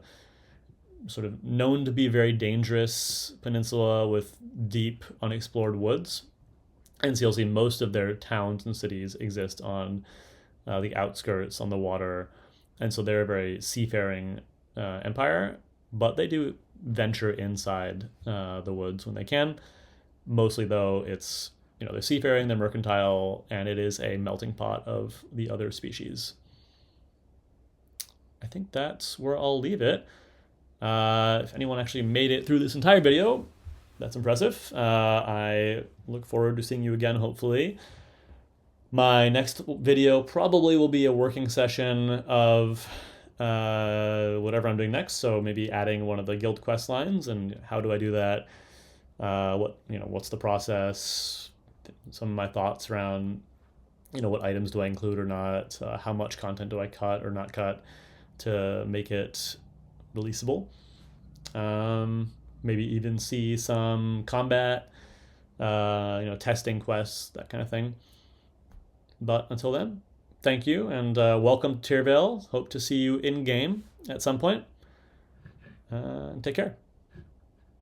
sort of known to be a very dangerous peninsula with deep unexplored woods. And so you'll see most of their towns and cities exist on the outskirts, on the water. And so they're a very seafaring empire, but they do venture inside the woods when they can. Mostly, though, it's, they're seafaring, they're mercantile, and it is a melting pot of the other species. I think that's where I'll leave it. If anyone actually made it through this entire video, that's impressive. I look forward to seeing you again, hopefully. My next video probably will be a working session of whatever I'm doing next. So maybe adding one of the guild quest lines, and how do I do that? What's the process? Some of my thoughts around, what items do I include or not? How much content do I cut or not cut to make it releasable? Maybe even see some combat, testing quests, that kind of thing. But until then, thank you, and welcome to Tirvale. Hope to see you in game at some point. Take care.